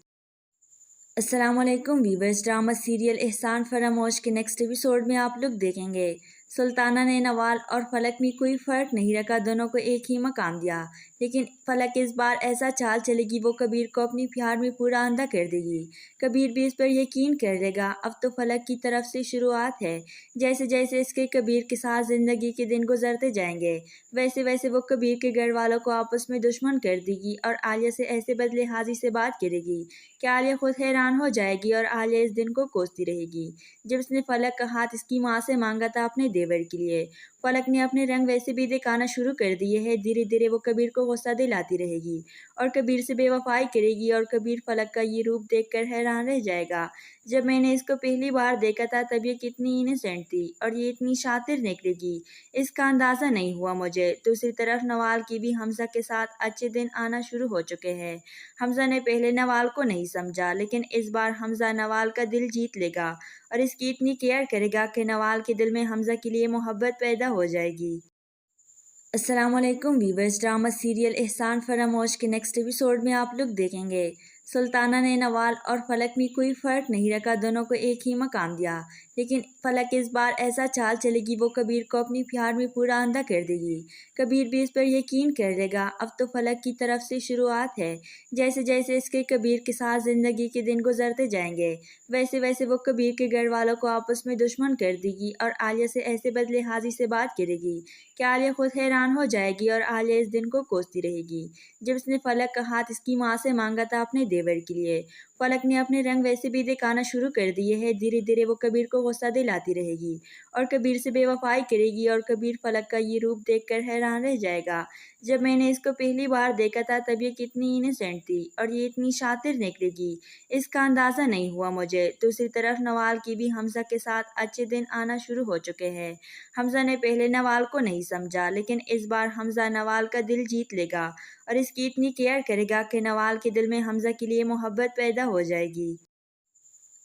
अस्सलाम वालेकुम वीवर्स, ड्रामा सीरियल एहसान फरामोश के नेक्स्ट एपिसोड में आप लोग देखेंगे सुल्ताना ने नवाल और फलक में कोई फ़र्क नहीं रखा, दोनों को एक ही मकाम दिया। लेकिन फलक इस बार ऐसा चाल चलेगी वो कबीर को अपनी प्यार में पूरा अंधा कर देगी। कबीर भी इस पर यकीन कर लेगा। अब तो फलक की तरफ से शुरुआत है। जैसे जैसे इसके कबीर के साथ ज़िंदगी के दिन गुजरते जाएंगे, वैसे वैसे वो कबीर के घर वालों को आपस में दुश्मन कर देगी और आलिया से ऐसे बदले हाजी से बात करेगी कि आलिया खुद हैरान हो जाएगी और आलिया इस दिन को कोसती रहेगी जब उसने फलक का हाथ इसकी माँ से मांगा था अपने देवर के लिए। फलक ने अपने रंग वैसे भी दिखाना शुरू कर दिए हैं। धीरे धीरे वो कबीर को गुस्सा दिलाती रहेगी और कबीर से बेवफाई करेगी और कबीर फलक का ये रूप देखकर हैरान रह जाएगा। जब मैंने इसको पहली बार देखा था तब ये कितनी इनोसेंट थी और ये इतनी शातिर निकलेगी, इसका अंदाज़ा नहीं हुआ मुझे। दूसरी तरफ नवाल की भी हमजा के साथ अच्छे दिन आना शुरू हो चुके हैं। हमजा ने पहले नवाल को नहीं समझा, लेकिन इस बार हमजा नवाल का दिल जीत लेगा और इसकी इतनी केयर करेगा कि नवाल के दिल में हमजा के लिए मोहब्बत पैदा हो जाएगी। अस्सलाम वालेकुम वीवर्स, ड्रामा सीरियल एहसान फरामोश के नेक्स्ट एपिसोड में आप लोग देखेंगे सुल्ताना ने नवाल और फलक में कोई फ़र्क नहीं रखा, दोनों को एक ही मकाम दिया। लेकिन फलक इस बार ऐसा चाल चलेगी वो कबीर को अपनी प्यार में पूरा अंधा कर देगी। कबीर भी इस पर यकीन कर लेगा। अब तो फलक की तरफ से शुरुआत है। जैसे जैसे इसके कबीर के साथ ज़िंदगी के दिन गुजरते जाएंगे, वैसे वैसे वो कबीर के घर वालों को आपस में दुश्मन कर देगी और आलिया से ऐसे बदले हाजी से बात करेगी कि आलिया खुद हैरान हो जाएगी और आलिया इस दिन को कोसती रहेगी जब उसने फलक का हाथ इसकी माँ से मांगा था अपने देवर के लिए। फलक ने अपने रंग वैसे भी दिखाना शुरू कर दिए हैं। धीरे धीरे वो कबीर को गुस्सा दिलाती रहेगी और कबीर से बेवफाई करेगी और कबीर फलक का ये रूप देखकर हैरान रह जाएगा। जब मैंने इसको पहली बार देखा था तब ये कितनी इनोसेंट थी और ये इतनी शातिर निकलेगी, इसका अंदाज़ा नहीं हुआ मुझे। दूसरी तरफ नवाल की भी हमजा के साथ अच्छे दिन आना शुरू हो चुके हैं। हमजा ने पहले नवाल को नहीं समझा, लेकिन इस बार हमजा नवाल का दिल जीत लेगा और इसकी इतनी केयर करेगा कि नवाल के दिल में हमजा के लिए मोहब्बत पैदा हो जाएगी।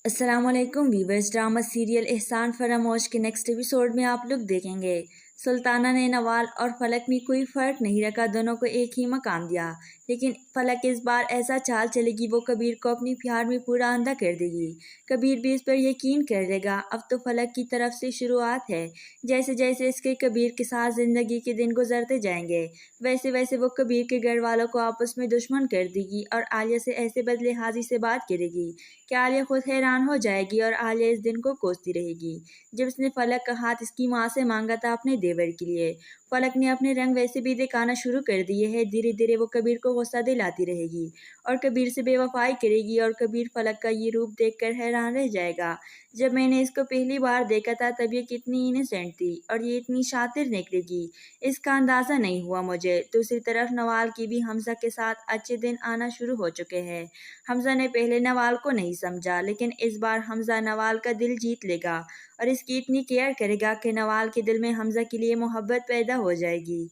अस्सलाम वालेकुम वीवर्स, ड्रामा सीरियल एहसान फरामोश के नेक्स्ट एपिसोड में आप लोग देखेंगे सुल्ताना ने नवाल और फलक में कोई फ़र्क नहीं रखा, दोनों को एक ही मकाम दिया। लेकिन फलक इस बार ऐसा चाल चलेगी वो कबीर को अपनी प्यार में पूरा अंधा कर देगी। कबीर भी इस पर यकीन कर लेगा। अब तो फलक की तरफ से शुरुआत है। जैसे जैसे इसके कबीर के साथ ज़िंदगी के दिन गुजरते जाएंगे, वैसे वैसे वो कबीर के घर वालों को आपस में दुश्मन कर देगी और आलिया से ऐसे बदले हाजी से बात करेगी कि आलिया खुद हैरान हो जाएगी और आलिया इस दिन को कोसती रहेगी जब उसने फलक का हाथ इसकी माँ से मांगा था अपने देवर के लिए। फलक ने अपने रंग वैसे भी दिखाना शुरू कर दिए हैं। धीरे धीरे वो कबीर को गुस्सा दिलाती रहेगी और कबीर से बेवफाई करेगी और कबीर फलक का ये रूप देखकर हैरान रह जाएगा। जब मैंने इसको पहली बार देखा था तब ये कितनी इनोसेंट थी और ये इतनी शातिर निकलेगी, इसका अंदाज़ा नहीं हुआ मुझे। दूसरी तरफ नवाल की भी हमजा के साथ अच्छे दिन आना शुरू हो चुके हैं। हमजा ने पहले नवाल को नहीं समझा, लेकिन इस बार हमजा नवाल का दिल जीत लेगा और इसकी इतनी केयर करेगा कि नवाल के दिल में हमजा के लिए मोहब्बत पैदा हो जाएगी।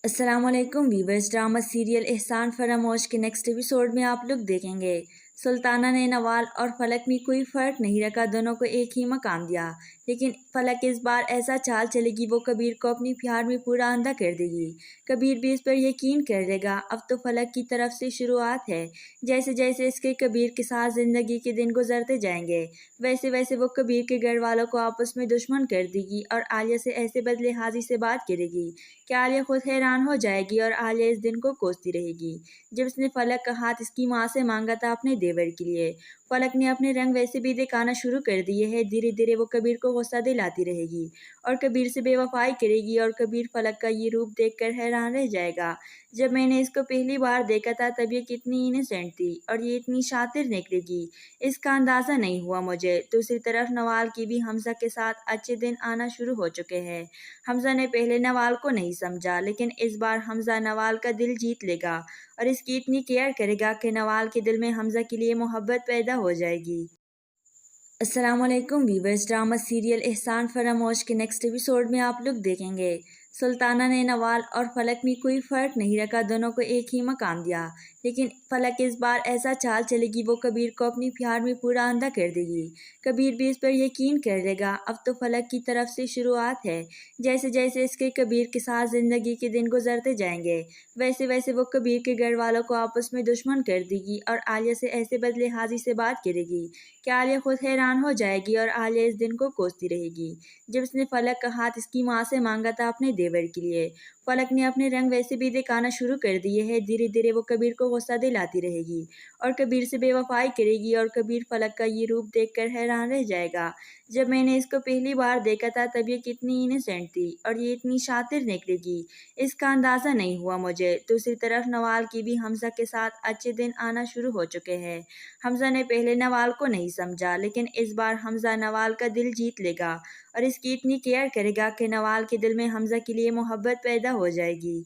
अस्सलाम वालेकुम वीवर्स, ड्रामा सीरियल एहसान फरामोश के नेक्स्ट एपिसोड में आप लोग देखेंगे सुल्ताना ने नवाल और फलक में कोई फ़र्क नहीं रखा, दोनों को एक ही मकाम दिया। लेकिन फलक इस बार ऐसा चाल चलेगी वो कबीर को अपनी प्यार में पूरा अंधा कर देगी। कबीर भी इस पर यकीन कर लेगा। अब तो फलक की तरफ से शुरुआत है। जैसे जैसे इसके कबीर के साथ ज़िंदगी के दिन गुजरते जाएंगे, वैसे वैसे वो कबीर के घर वालों को आपस में दुश्मन कर देगी और आलिया से ऐसे बदले हाजी से बात करेगी कि आलिया खुद हैरान हो जाएगी और आलिया इस दिन को कोसती रहेगी जब उसने फलक का हाथ इसकी माँ से मांगा था अपने देवर के लिए। फलक ने अपने रंग वैसे भी दिखाना शुरू कर दिए हैं। धीरे धीरे वो कबीर को गुस्सा दिलाती रहेगी और कबीर से बेवफाई करेगी और कबीर फलक का ये रूप देखकर हैरान रह जाएगा। जब मैंने इसको पहली बार देखा था तब ये कितनी इनोसेंट थी और ये इतनी शातिर निकलेगी, इसका अंदाज़ा नहीं हुआ मुझे। दूसरी तरफ नवाल की भी हमजा के साथ अच्छे दिन आना शुरू हो चुके हैं। हमजा ने पहले नवाल को नहीं समझा, लेकिन इस बार हमजा नवाल का दिल जीत लेगा और इसकी इतनी केयर करेगा कि नवाल के दिल में हमजा के लिए मोहब्बत पैदा हो जाएगी। अस्सलाम वालेकुम वीवर्स, ड्रामा सीरियल एहसान फरामोश के नेक्स्ट एपिसोड में आप लोग देखेंगे सुल्ताना ने नवाल और फलक में कोई फ़र्क नहीं रखा, दोनों को एक ही मकाम दिया। लेकिन फलक इस बार ऐसा चाल चलेगी वो कबीर को अपनी प्यार में पूरा अंधा कर देगी। कबीर भी इस पर यकीन कर लेगा। अब तो फलक की तरफ से शुरुआत है। जैसे जैसे इसके कबीर के साथ ज़िंदगी के दिन गुजरते जाएंगे वैसे वैसे वो कबीर के घर वालों को आपस में दुश्मन कर देगी और आलिया से ऐसे बदलेहाजी से बात करेगी कि आलिया खुद हैरान हो जाएगी और आलिया इस दिन को कोसती रहेगी जब इसने फलक का हाथ इसकी माँ से मांगा था अपने देवर के लिए। फलक ने अपने रंग वैसे भी दिखाना शुरू कर दिए हैं। धीरे धीरे वो कबीर को गुस्सा दिलाती रहेगी और कबीर से बेवफाई करेगी और कबीर फलक का ये रूप देखकर हैरान रह जाएगा। जब मैंने इसको पहली बार देखा था तब ये कितनी इनोसेंट थी और ये इतनी शातिर निकलेगी इसका अंदाज़ा नहीं हुआ मुझे। दूसरी तरफ नवाल की भी हमजा के साथ अच्छे दिन आना शुरू हो चुके हैं। हमजा ने पहले नवाल को नहीं समझा लेकिन इस बार हमजा नवाल का दिल जीत लेगा और इसकी इतनी केयर करेगा कि नवाल के दिल में हमजा के लिए मोहब्बत पैदा हो जाएगी।